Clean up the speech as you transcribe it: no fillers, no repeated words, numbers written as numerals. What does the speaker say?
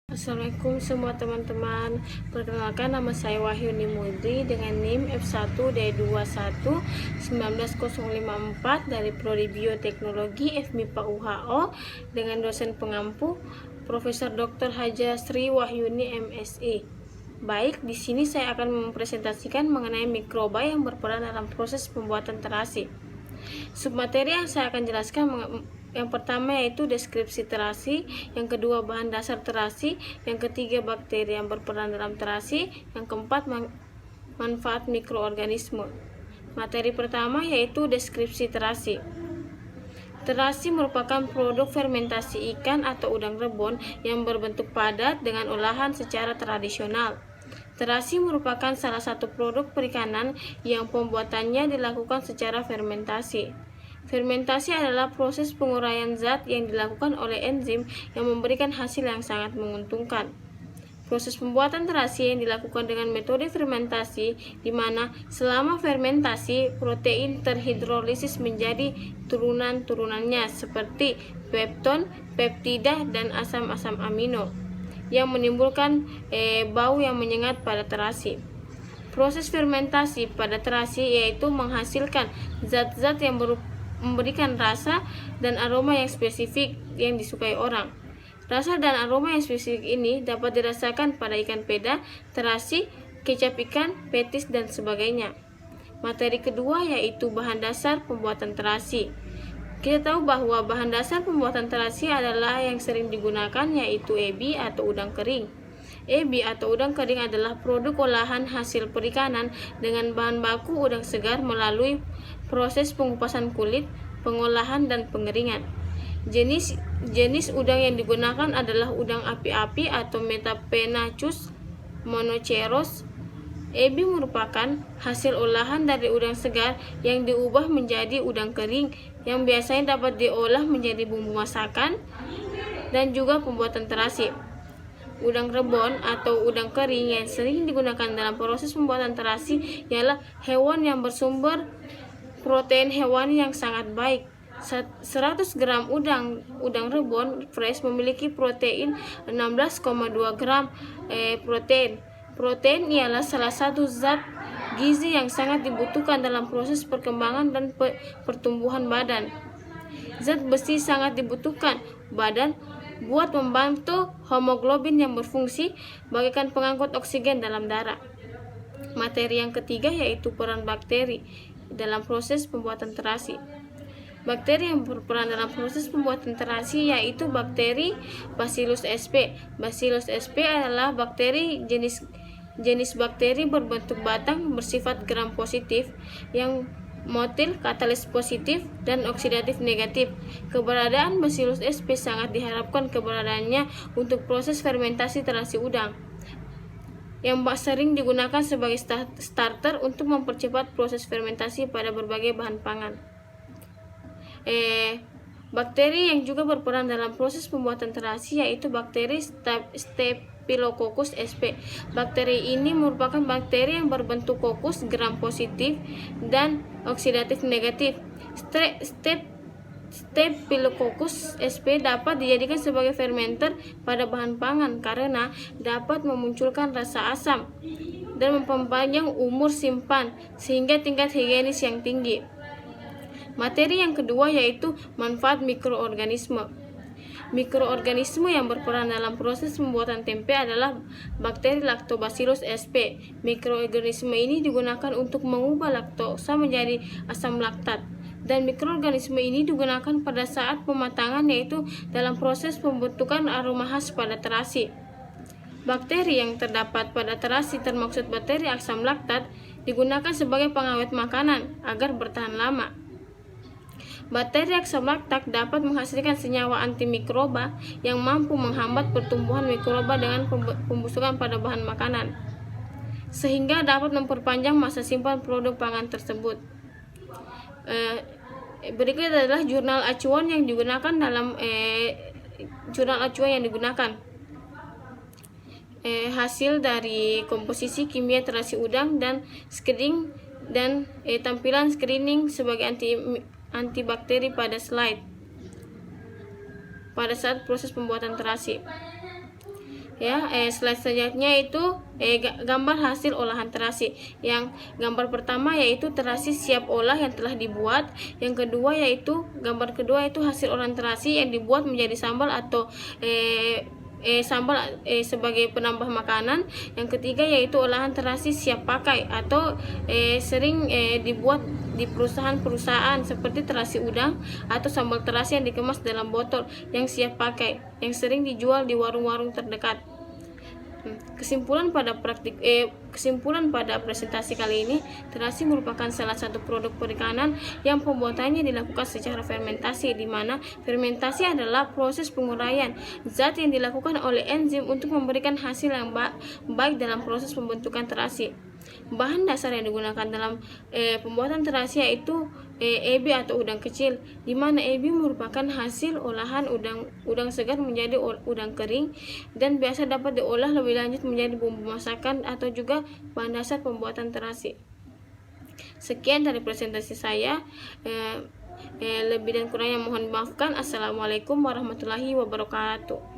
Assalamualaikum semua teman-teman. Perkenalkan, nama saya Wahyuni Mudri dengan NIM F1D21 19054 dari Prodi Bioteknologi FMIPA UHO dengan dosen pengampu Profesor Dr. Haja Sri Wahyuni MSI. Baik, di sini saya akan mempresentasikan mengenai mikroba yang berperan dalam proses pembuatan terasi. Submateri yang saya akan jelaskan yang pertama yaitu deskripsi terasi, yang kedua bahan dasar terasi, yang ketiga bakteri yang berperan dalam terasi, yang keempat manfaat mikroorganisme. Materi pertama yaitu deskripsi terasi. Terasi merupakan produk fermentasi ikan atau udang rebon yang berbentuk padat dengan olahan secara tradisional. Terasi merupakan salah satu produk perikanan yang pembuatannya dilakukan secara fermentasi. Fermentasi adalah proses penguraian zat yang dilakukan oleh enzim yang memberikan hasil yang sangat menguntungkan. Proses pembuatan terasi yang dilakukan dengan metode fermentasi, di mana selama fermentasi protein terhidrolisis menjadi turunan-turunannya seperti pepton, peptida, dan asam-asam amino yang menimbulkan bau yang menyengat pada terasi. Proses fermentasi pada terasi yaitu menghasilkan zat-zat yang memberikan rasa dan aroma yang spesifik yang disukai orang. Rasa dan aroma yang spesifik ini dapat dirasakan pada ikan peda, terasi, kecap ikan, petis, dan sebagainya. Materi kedua yaitu bahan dasar pembuatan terasi. Kita tahu bahwa bahan dasar pembuatan terasi adalah yang sering digunakan yaitu ebi atau udang kering. Ebi atau udang kering adalah produk olahan hasil perikanan dengan bahan baku udang segar melalui proses pengupasan kulit, pengolahan, dan pengeringan. Jenis udang yang digunakan adalah udang api-api atau Metapenachus monoceros. Ebi merupakan hasil olahan dari udang segar yang diubah menjadi udang kering yang biasanya dapat diolah menjadi bumbu masakan dan juga pembuatan terasi. Udang rebon atau udang kering yang sering digunakan dalam proses pembuatan terasi ialah hewan yang bersumber protein hewani yang sangat baik. 100 gram udang rebon fresh memiliki protein 16,2 gram protein. Protein ialah salah satu zat gizi yang sangat dibutuhkan dalam proses perkembangan dan pertumbuhan badan. Zat besi sangat dibutuhkan badan buat membantu hemoglobin yang berfungsi bagaikan pengangkut oksigen dalam darah. Materi yang ketiga yaitu peran bakteri dalam proses pembuatan terasi. Bakteri yang berperan dalam proses pembuatan terasi yaitu bakteri Bacillus sp. Bacillus sp adalah bakteri jenis bakteri berbentuk batang bersifat gram positif yang motil katalis positif dan oksidatif negatif. Keberadaan Bacillus sp sangat diharapkan keberadaannya untuk proses fermentasi terasi udang yang sering digunakan sebagai starter untuk mempercepat proses fermentasi pada berbagai bahan pangan. Bakteri yang juga berperan dalam proses pembuatan terasi yaitu bakteri Staphylococcus sp. Bakteri ini merupakan bakteri yang berbentuk kokus gram positif dan oksidatif negatif. Staphylococcus sp dapat dijadikan sebagai fermenter pada bahan pangan karena dapat memunculkan rasa asam dan memperpanjang umur simpan sehingga tingkat higienis yang tinggi. Materi yang kedua yaitu manfaat mikroorganisme. Mikroorganisme yang berperan dalam proses pembuatan tempe adalah bakteri Lactobacillus sp. Mikroorganisme ini digunakan untuk mengubah laktosa menjadi asam laktat. Dan mikroorganisme ini digunakan pada saat pematangan yaitu dalam proses pembentukan aroma khas pada terasi. Bakteri yang terdapat pada terasi termaksud bakteri asam laktat digunakan sebagai pengawet makanan agar bertahan lama. Bakteri asam laktat dapat menghasilkan senyawa antimikroba yang mampu menghambat pertumbuhan mikroba dengan pembusukan pada bahan makanan, sehingga dapat memperpanjang masa simpan produk pangan tersebut. Berikut adalah jurnal acuan yang digunakan hasil dari komposisi kimia terasi udang dan screening dan tampilan screening sebagai antibakteri pada slide pada saat proses pembuatan terasi. Ya, slide selanjutnya itu gambar hasil olahan terasi. Yang gambar pertama yaitu terasi siap olah yang telah dibuat. Yang kedua yaitu gambar kedua itu hasil olahan terasi yang dibuat menjadi sambal atau sambal sebagai penambah makanan. Yang ketiga yaitu olahan terasi siap pakai atau sering dibuat di perusahaan-perusahaan seperti terasi udang atau sambal terasi yang dikemas dalam botol yang siap pakai yang sering dijual di warung-warung terdekat. Kesimpulan pada presentasi kali ini, terasi merupakan salah satu produk perikanan yang pembuatannya dilakukan secara fermentasi, di mana fermentasi adalah proses penguraian zat yang dilakukan oleh enzim untuk memberikan hasil yang baik dalam proses pembentukan terasi. Bahan dasar yang digunakan dalam pembuatan terasi yaitu ebi atau udang kecil, di mana ebi merupakan hasil olahan udang segar menjadi udang kering dan biasa dapat diolah lebih lanjut menjadi bumbu masakan atau juga bahan dasar pembuatan terasi. Sekian dari presentasi saya. Lebih dan kurangnya mohon maafkan. Assalamualaikum warahmatullahi wabarakatuh.